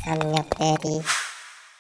삼육대리.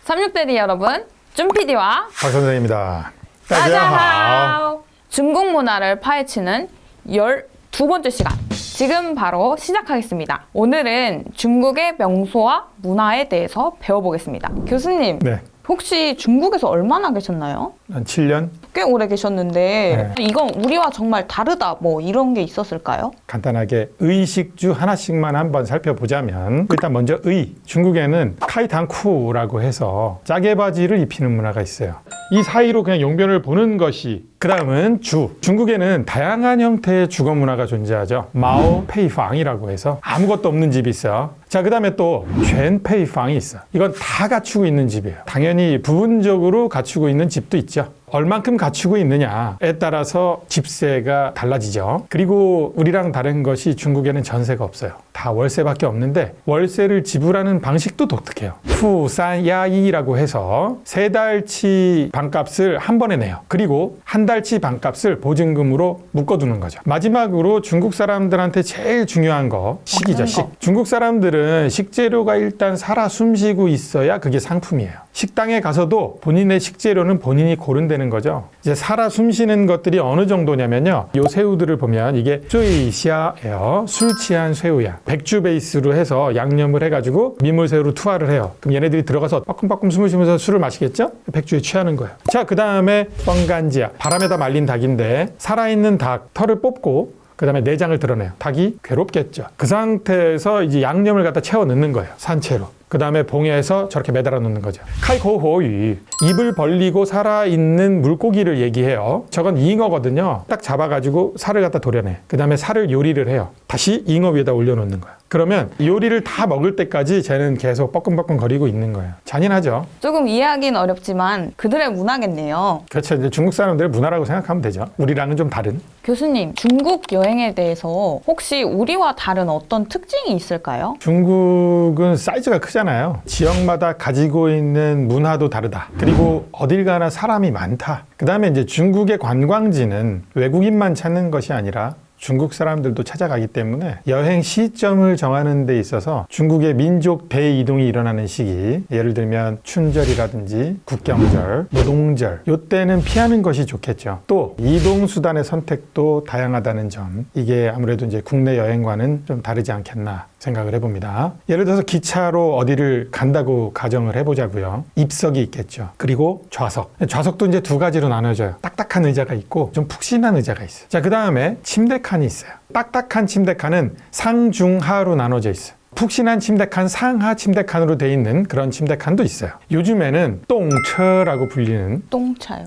삼육대리 여러분, 쭌PD와 박 선생입니다. 따자하오. 중국 문화를 파헤치는 12번째 시간. 지금 바로 시작하겠습니다. 오늘은 중국의 명소와 문화에 대해서 배워보겠습니다. 교수님, 네. 혹시 중국에서 얼마나 계셨나요? 한 7년? 꽤 오래 계셨는데 네. 이건 우리와 정말 다르다 뭐 이런 게 있었을까요? 간단하게 의식주 하나씩만 한번 살펴보자면 일단 먼저 의. 중국에는 카이탕쿠라고 해서 짜게바지를 입히는 문화가 있어요. 이 사이로 그냥 용변을 보는 것이 그 다음은 주. 중국에는 다양한 형태의 주거 문화가 존재하죠. 마오 페이팡이라고 해서 아무것도 없는 집이 있어. 자, 그 다음에 또 줴페이팡이 있어. 이건 다 갖추고 있는 집이에요. 당연히 부분적으로 갖추고 있는 집도 있죠. 얼만큼 갖추고 있느냐에 따라서 집세가 달라지죠. 그리고 우리랑 다른 것이 중국에는 전세가 없어요. 다 월세밖에 없는데 월세를 지불하는 방식도 독특해요. 후산야이라고 해서 3달치 방값을 한 번에 내요. 그리고 한 달치 방값을 보증금으로 묶어두는 거죠. 마지막으로 중국 사람들한테 제일 중요한 거 식이죠. 식. 중국 사람들은 식재료가 일단 살아 숨쉬고 있어야 그게 상품이에요. 식당에 가서도 본인의 식재료는 본인이 고른 데는 거죠. 이제 살아 숨쉬는 것들이 어느 정도냐면요. 요 새우들을 보면 이게 쯔이샤예요. 술 취한 새우야. 백주 베이스로 해서 양념을 해가지고 민물새우로 투하를 해요. 그럼 얘네들이 들어가서 빠끔빠끔 숨을 쉬면서 술을 마시겠죠? 백주에 취하는 거예요. 자, 그 다음에 뻥간지야. 바람에다 말린 닭인데 살아있는 닭 털을 뽑고 그 다음에 내장을 드러내요. 닭이 괴롭겠죠. 그 상태에서 이제 양념을 갖다 채워 넣는 거예요. 산채로. 그 다음에 봉에서 저렇게 매달아 놓는 거죠. 카이코호유. 입을 벌리고 살아있는 물고기를 얘기해요. 저건 잉어거든요. 딱 잡아가지고 살을 갖다 도려내. 그 다음에 살을 요리를 해요. 다시 잉어 위에다 올려놓는 거야. 그러면 요리를 다 먹을 때까지 쟤는 계속 뻐끔뻐끔 거리고 있는 거예요. 잔인하죠. 조금 이해하기는 어렵지만 그들의 문화겠네요. 그렇죠. 이제 중국 사람들의 문화라고 생각하면 되죠. 우리랑은 좀 다른. 교수님, 중국 여행에 대해서 혹시 우리와 다른 어떤 특징이 있을까요? 중국은 사이즈가 크잖아요. 지역마다 가지고 있는 문화도 다르다. 그리고 어딜 가나 사람이 많다. 그 다음에 이제 중국의 관광지는 외국인만 찾는 것이 아니라 중국 사람들도 찾아가기 때문에 여행 시점을 정하는 데 있어서 중국의 민족 대이동이 일어나는 시기, 예를 들면 춘절이라든지 국경절, 노동절, 이때는 피하는 것이 좋겠죠. 또 이동수단의 선택도 다양하다는 점, 이게 아무래도 이제 국내 여행과는 좀 다르지 않겠나 생각을 해봅니다. 예를 들어서 기차로 어디를 간다고 가정을 해보자고요. 입석이 있겠죠. 그리고 좌석. 좌석도 이제 두 가지로 나눠져요. 딱딱한 의자가 있고 좀 푹신한 의자가 있어요. 자, 그 다음에 침대칸이 있어요. 딱딱한 침대칸은 상중하로 나눠져 있어요. 푹신한 침대칸, 상하 침대칸으로 돼 있는 그런 침대칸도 있어요. 요즘에는 똥처라고 불리는 똥차요.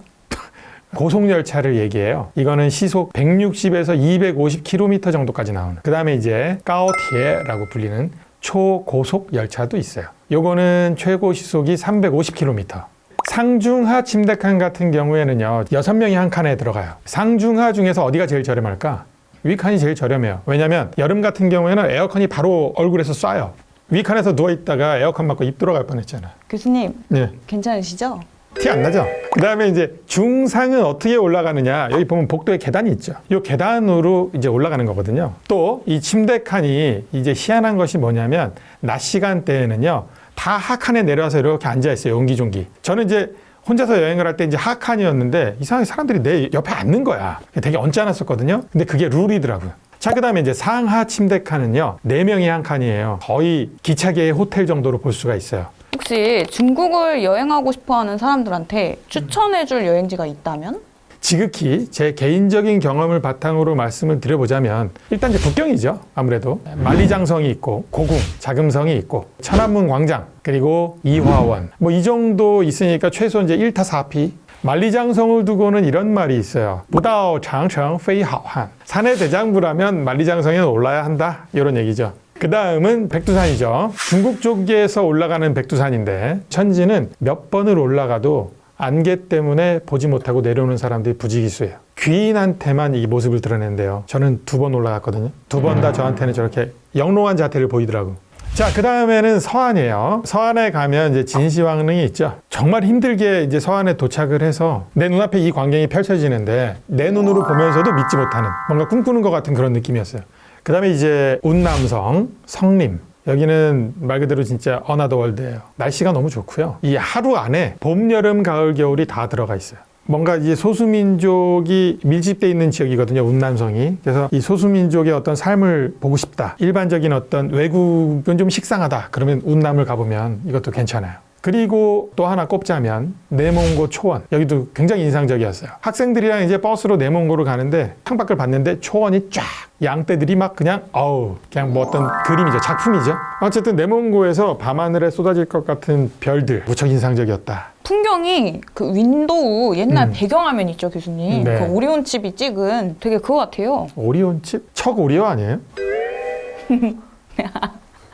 고속열차를 얘기해요. 이거는 시속 160에서 250km 정도까지 나오는. 그 다음에 이제 가오티에라고 불리는 초고속 열차도 있어요. 요거는 최고 시속이 350km. 상중하 침대칸 같은 경우에는요, 6명이 한 칸에 들어가요. 상중하 중에서 어디가 제일 저렴할까? 위칸이 제일 저렴해요. 왜냐면 여름 같은 경우에는 에어컨이 바로 얼굴에서 쏴요. 위칸에서 누워있다가 에어컨 맞고 입 돌아갈 뻔했잖아. 교수님, 네. 괜찮으시죠? 티 안 나죠? 그 다음에 이제 중상은 어떻게 올라가느냐. 여기 보면 복도에 계단이 있죠. 이 계단으로 이제 올라가는 거거든요. 또 이 침대칸이 이제 희한한 것이 뭐냐면 낮 시간대에는요, 다 하칸에 내려와서 이렇게 앉아있어요. 옹기종기. 저는 이제 혼자서 여행을 할 때 이제 하칸이었는데 이상하게 사람들이 내 옆에 앉는 거야. 되게 언짢았었거든요. 근데 그게 룰이더라고요. 자, 그 다음에 이제 상하 침대칸은요, 4명이 한 칸이에요. 거의 기차계의 호텔 정도로 볼 수가 있어요. 혹시 중국을 여행하고 싶어하는 사람들한테 추천해줄 여행지가 있다면? 지극히 제 개인적인 경험을 바탕으로 말씀을 드려보자면 일단 이제 북경이죠. 아무래도 만리장성이 있고 고궁, 자금성이 있고 천안문 광장, 그리고 이화원 뭐 이 정도 있으니까 최소 이제 1타 4피. 만리장성을 두고는 이런 말이 있어요. 무다오 장청 페이하오한. 산의 대장부라면 만리장성에 올라야 한다. 이런 얘기죠. 그 다음은 백두산이죠. 중국 쪽에서 올라가는 백두산인데 천지는 몇 번을 올라가도 안개 때문에 보지 못하고 내려오는 사람들이 부지기수예요. 귀인한테만 이 모습을 드러낸대요. 저는 2번 올라갔거든요. 2번 다 저한테는 저렇게 영롱한 자태를 보이더라고. 자, 그 다음에는 서안이에요. 서안에 가면 이제 진시황릉이 있죠. 정말 힘들게 이제 서안에 도착을 해서 내 눈앞에 이 광경이 펼쳐지는데 내 눈으로 보면서도 믿지 못하는 뭔가 꿈꾸는 것 같은 그런 느낌이었어요. 그 다음에 이제 운남성, 성림, 여기는 말 그대로 진짜 어나더 월드예요. 날씨가 너무 좋고요. 이 하루 안에 봄, 여름, 가을, 겨울이 다 들어가 있어요. 뭔가 이제 소수민족이 밀집되어 있는 지역이거든요, 운남성이. 그래서 이 소수민족의 어떤 삶을 보고 싶다. 일반적인 어떤 외국은 좀 식상하다. 그러면 운남을 가보면 이것도 괜찮아요. 그리고 또 하나 꼽자면 내몽고 초원. 여기도 굉장히 인상적이었어요. 학생들이랑 이제 버스로 내몽고를 가는데 창밖을 봤는데 초원이 쫙 양떼들이 막 그냥 그냥 뭐 어떤 그림이죠. 작품이죠. 어쨌든 내몽고에서 밤하늘에 쏟아질 것 같은 별들 무척 인상적이었다. 풍경이 그 윈도우 옛날 배경화면 있죠, 교수님. 네. 그 오리온칩이 찍은 되게 그거 같아요. 오리온칩? 척 오리오 아니에요?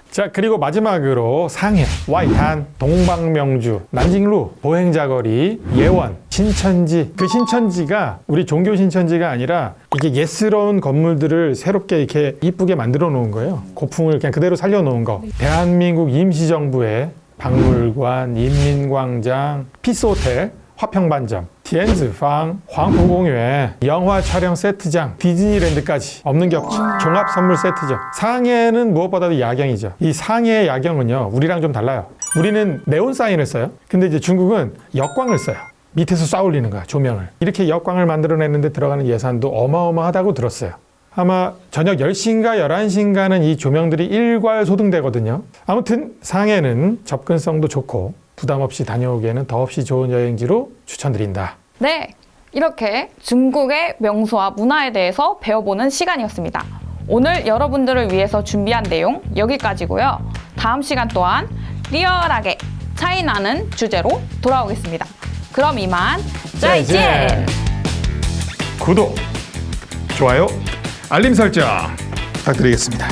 자, 그리고 마지막으로 상해, 와이탄, 동방명주, 난징루, 보행자거리, 예원, 신천지. 그 신천지가 우리 종교 신천지가 아니라 이게 예스러운 건물들을 새롭게 이렇게 이쁘게 만들어 놓은 거예요. 고풍을 그냥 그대로 살려 놓은 거. 대한민국 임시정부의 박물관, 인민광장, 피스호텔, 화평반점, 티엔즈팡, 황포공园, 영화 촬영 세트장, 디즈니랜드까지 없는 게 없죠. 종합 선물 세트죠. 상해는 무엇보다도 야경이죠. 이 상해의 야경은요, 우리랑 좀 달라요. 우리는 네온 사인을 써요. 근데 이제 중국은 역광을 써요. 밑에서 쏴 올리는 거야, 조명을. 이렇게 역광을 만들어내는데 들어가는 예산도 어마어마하다고 들었어요. 아마 저녁 10시인가 11시인가는 이 조명들이 일괄소등되거든요. 아무튼 상해는 접근성도 좋고 부담 없이 다녀오기에는 더없이 좋은 여행지로 추천드린다. 네, 이렇게 중국의 명소와 문화에 대해서 배워보는 시간이었습니다. 오늘 여러분들을 위해서 준비한 내용 여기까지고요. 다음 시간 또한 리얼하게 차이나는 주제로 돌아오겠습니다. 그럼 이만 짜이젠! 구독, 좋아요, 알림 설정 부탁드리겠습니다.